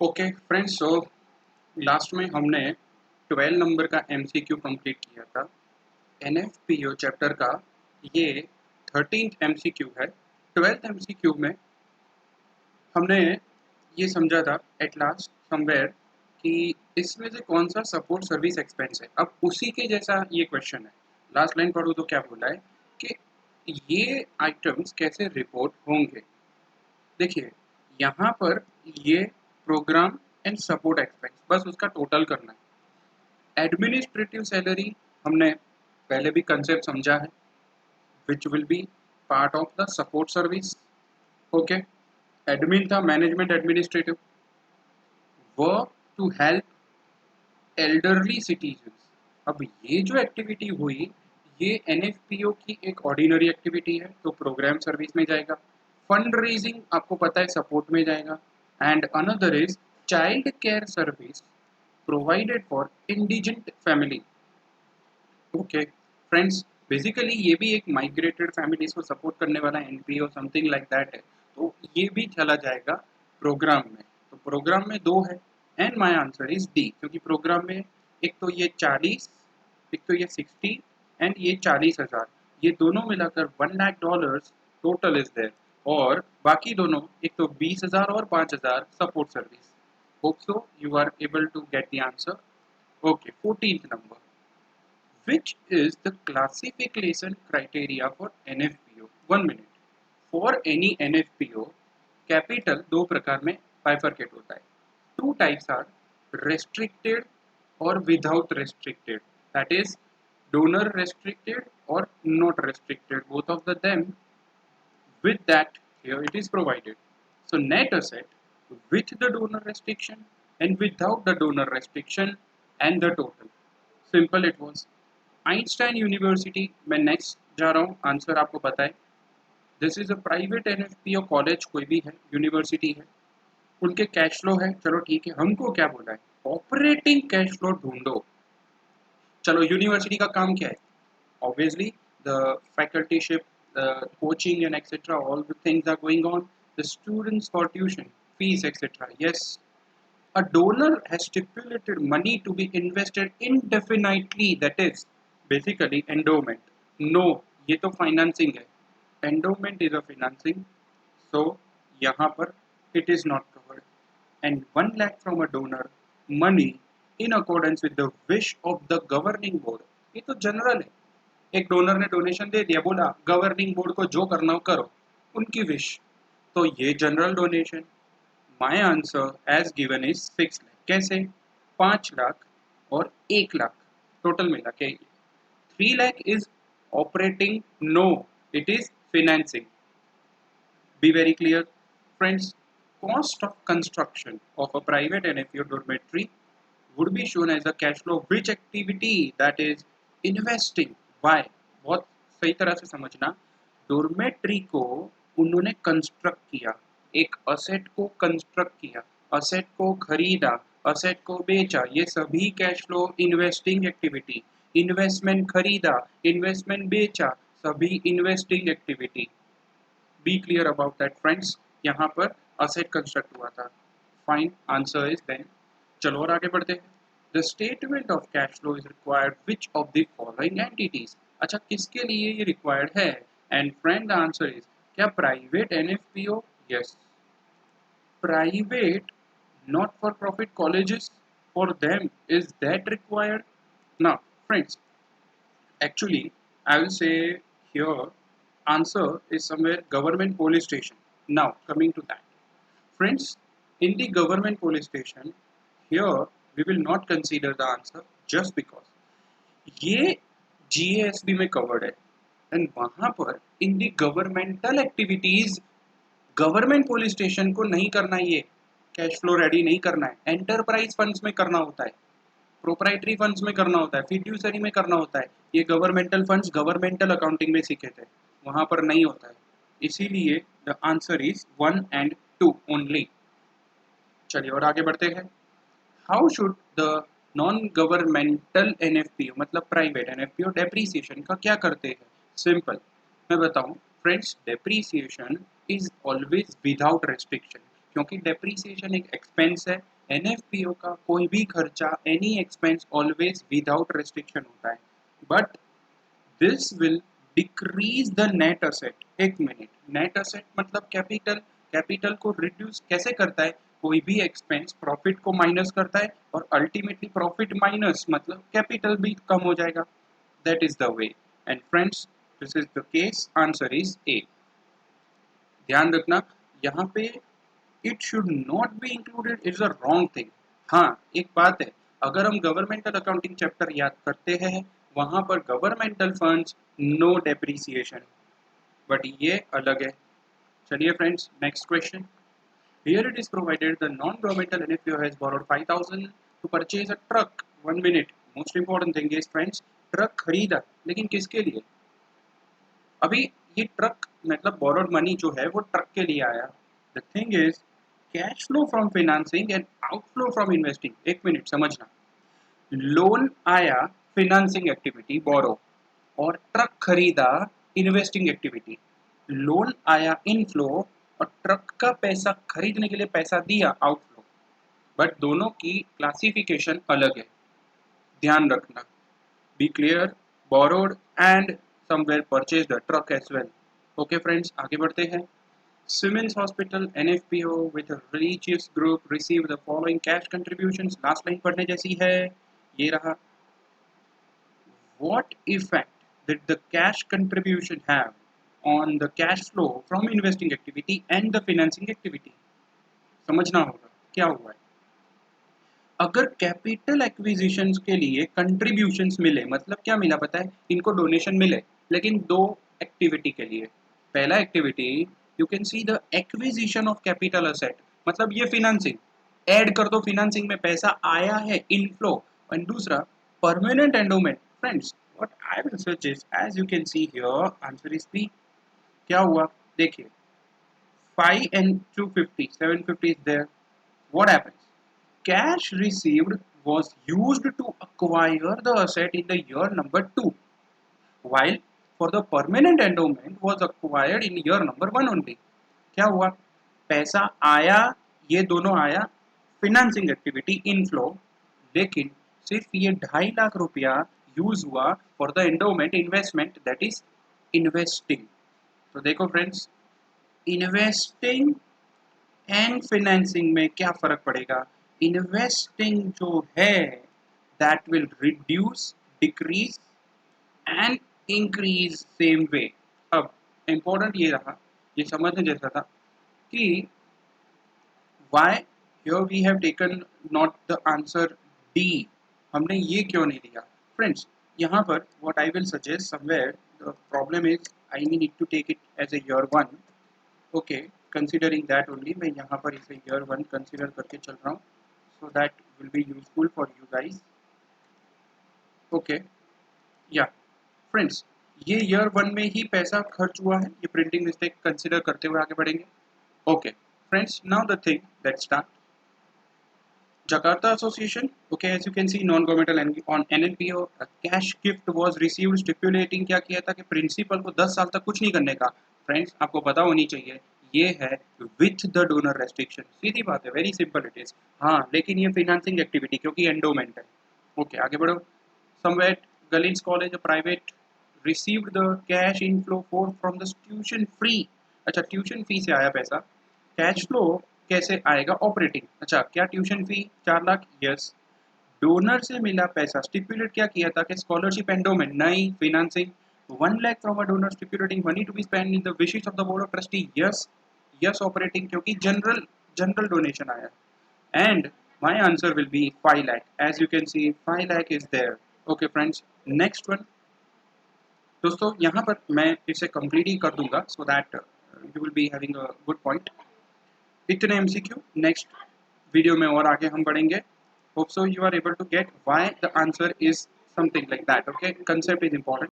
Okay friends, so last में हमने 12 number का एमसीक्यू कंप्लीट किया था। एनएफपीओ चैप्टर का ये 13th एमसीक्यू है। 12th एमसीक्यू में हमने ये समझा था एट लास्ट समवेयर कि इसमें से कौन सा सपोर्ट सर्विस एक्सपेंस है। अब उसी के जैसा ये क्वेश्चन है। लास्ट लाइन पढ़ो तो क्या बोला है कि ये आइटम्स कैसे रिपोर्ट होंगे। देखिए यहाँ पर ये प्रोग्राम एंड सपोर्ट एक्सपेंस बस उसका टोटल करना है। एडमिनिस्ट्रेटिव सैलरी हमने पहले भी कंसेप्ट समझा है, which will be part of the support service. Okay, admin था management administrative, work to help elderly citizens. अब ये जो एक्टिविटी हुई ये एनएफपीओ की एक ऑर्डिनरी एक्टिविटी है तो प्रोग्राम सर्विस में जाएगा। फंड रेजिंग आपको पता है सपोर्ट में जाएगा। And another is child care service provided for indigent family. Okay friends, basically ये भी एक माइग्रेटेड फैमिलीज को सपोर्ट करने वाला एनपीओ समथिंग लाइक दैट है, तो ये भी चला जाएगा प्रोग्राम में। तो प्रोग्राम में दो है and my answer is D, क्योंकि प्रोग्राम में एक तो ये 40, एक तो ये 60 एंड ये 40,000, ये दोनों मिलाकर $1 लाख टोटल इज देयर। और बाकी दोनों एक तो 20,000 और 5,000 support service. Hope so you are able to get the answer. Okay, 14th number, which is the classification criteria for NFPO? 1 minute. For any NFPO, capital दो प्रकार में bifurcate होता है. Two types are restricted or without restricted. That is donor restricted or not restricted. Both of them with that here it is provided. So net asset with the donor restriction and without the donor restriction and the total. Simple it was. Einstein university में next जा रहा हूँ, answer आपको पता है। This is a private NFPO college, कोई भी है, यूनिवर्सिटी है, उनके कैश फ्लो है। चलो ठीक है, हमको क्या बोला है, ऑपरेटिंग कैश फ्लो ढूंढो। चलो यूनिवर्सिटी का काम क्या है, obviously the facultyship, the coaching and etc, all the things are going on, the students for tuition fees etc. Yes, a donor has stipulated money to be invested indefinitely, that is basically endowment. No, ये तो financing है, endowment is a financing, so यहाँ पर it is not covered. And 1 lakh from a donor money in accordance with the wish of the governing board, ये तो general है। एक donor ने डोनेशन दे दिया, बोला गवर्निंग बोर्ड को जो करना हो करो, उनकी विश, तो ये general donation. My answer as given is 6 lakh. कैसे, 5 लाख और 1 लाख टोटल मिला के 3 lakh is operating, no it is financing. Be very clear friends. Cost of construction of a private NFO dormitory would be shown as a cash flow of which activity, that is investing. Why? बहुत सही तरह से समझना, dormitory को उन्होंने construct किया, एक asset को कंस्ट्रक्ट किया, असेट को खरीदा, असेट को बेचा, ये सभी cash flow investing activity. Investment खरीदा, इन्वेस्टमेंट बेचा, सभी investing activity. Be clear about that friends, यहाँ पर असेट कंस्ट्रक्ट हुआ था। Fine, answer is then. चलो और आगे बढ़ते हैं। The statement of cash flow is required which of the following entities. अच्छा, किसके लिए ये रिक्वायर्ड है? And friend the answer is, क्या private NFPO? Yes, private not for profit colleges, for them is that required? Now friends, actually I will say here answer is somewhere government police station. Now coming to that friends, in the government police station, here we will not consider the answer just because ये GASB में covered है and वहां पर in the governmental activities government police station को नहीं करना, ये cash flow ready नहीं करना है, एंटरप्राइज फंड्स में करना होता है, प्रोप्राइटरी फंड्स में करना होता है, फिड्यूसरी में करना होता है। ये गवर्नमेंटल फंड्स गवर्नमेंटल अकाउंटिंग में सीखे थे, वहां पर नहीं होता है, इसीलिए the answer is 1 and 2 only. चलिए और आगे बढ़ते हैं। How should the non governmental NFPO, मतलब प्राइवेट एनएफपीओ, डेप्रीसिएशन का क्या करते हैं? सिंपल, मैं बताऊं friends, depreciation is always without restriction. क्योंकि डेप्रीसिएशन एक एक्सपेंस है। एनएफपीओ का कोई भी खर्चा, any expense always without restriction होता है, but this will decrease the net asset. एक मिनट, नेट असेट मतलब कैपिटल। कैपिटल को रिड्यूस कैसे करता है? कोई भी एक्सपेंस प्रॉफिट को माइनस करता है और अल्टीमेटली प्रॉफिट माइनस मतलब कैपिटल भी कम हो जाएगा। That is the way. And friends, this is the case, answer is a. ध्यान रखना, यहाँ पे it should not be included is a wrong thing. हाँ, एक बात है, अगर हम गवर्नमेंटल अकाउंटिंग चैप्टर याद करते हैं, वहां पर governmental funds no depreciation, but ये अलग है। चलिए friends, next question. Here it is provided the non governmental NFPO has borrowed 5000 to purchase a truck. 1 minute, most important thing is friends, truck खरीदा, लेकिन किसके लिए? अभी ये ट्रक मतलब बोरोड मनी जो है वो ट्रक के लिए आया। The thing is cash flow from financing and outflow from investing. एक मिनट समझना, लोन आया फाइनेंसिंग एक्टिविटी बोरो, और ट्रक खरीदा इन्वेस्टिंग एक्टिविटी। लोन आया इनफ्लो और ट्रक का पैसा खरीदने के लिए पैसा दिया आउटफ्लो, बट दोनों की क्लासिफिकेशन अलग है। ध्यान रखना, be clear, borrowed and somewhere purchase the truck as well. Okay friends, आगे बढ़ते हैं। Siemens Hospital NFPO with a religious group receive the following cash contributions। Last line पढ़ने जैसी है, ये रहा। What effect did the cash contribution have on the cash flow from investing activity and the financing activity? समझना होगा क्या हुआ है। अगर कैपिटल एक्विजिशंस के लिए कंट्रीब्यूशंस मिले, मतलब क्या मिला पता है? इनको डोनेशन मिले, लेकिन दो एक्टिविटी के लिए। पहला activity, you can see the acquisition of capital asset, मतलब ये फिनेंसिंग, ऐड कर दो, फिनेंसिंग में पैसा आया है इनफ्लो। एंड दूसरा permanent endowment. Friends, what I will suggest, as you can see here, answer is B. क्या हुआ देखिए, 5 and 250, 750 is there. What happens? Cash received was used to acquire the asset in the year number 2, while for the permanent endowment was acquired in year number 1 only. क्या हुआ? पैसा आया, ये दोनों आया फिनेंसिंग एक्टिविटी इनफ्लो, लेकिन सिर्फ ये 2.5 लाख रुपया यूज हुआ for the endowment investment, that is investing. तो देखो फ्रेंड्स, इन्वेस्टिंग एंड फाइनेंसिंग में क्या फर्क पड़ेगा? इन्वेस्टिंग जो है that will reduce, decrease and increase same way. अब इंपॉर्टेंट ये रहा, ये समझने जैसा था कि why here we have taken not the answer D, हमने ये क्यों नहीं दिया? फ्रेंड्स, यहाँ पर what I will suggest somewhere, the problem is I need to take it as a year 1. Okay, considering that only मैं यहाँ पर इसे ईयर 1 कंसिडर करके चल रहा हूँ, so that will be useful for you guys. Okay, या friends, ये ईयर 1 में ही पैसा खर्च हुआ है, ये प्रिंटिंग मिस्टेक कंसिडर करते हुए आगे बढ़ेंगे। Okay friends, now the thing, let's start. Jakarta Association, okay, as you can see, non-governmental on NNPO, a cash gift was received stipulating क्या किया था कि प्रिंसिपल को 10 साल तक कुछ नहीं करने का। फ्रेंड्स, आपको पता होनी चाहिए, ये है विथ द डोनर रेस्ट्रिक्शन। सीधी बात है, वेरी सिंपल इट इज। हाँ, लेकिन ये फाइनेंसिंग एक्टिविटी क्योंकि एंडोमेंट है। ओके, आगे बढ़ो। समवेट गलिंस college private received the cash inflow for from the tuition free. अच्छा, ट्यूशन फी से आया पैसा। कैश फ्लो कैसे आएगा? ऑपरेटिंग। अच्छा, क्या tuition fee 4 lakh? Yes. Donor से मिला पैसा, स्टिपुलेट क्या किया था कि स्कॉलरशिप एंडोमेंट, नहीं financing. 1 lakh from a donor stipulating money to be spend in the wishes of the board of trustee. Yes, yes operating, क्योंकि जनरल डोनेशन आया। And my answer will be 5 lakh, as you can see 5 lakh is there. Okay friends, next one. दोस्तों, यहाँ पर मैं इसे complete ही कर दूंगा so that you will be having a good point. इतने एमसीक्यू, नेक्स्ट वीडियो में और आगे हम बढ़ेंगे। Hope so you are able to get why the answer is something like that. Okay, concept is important.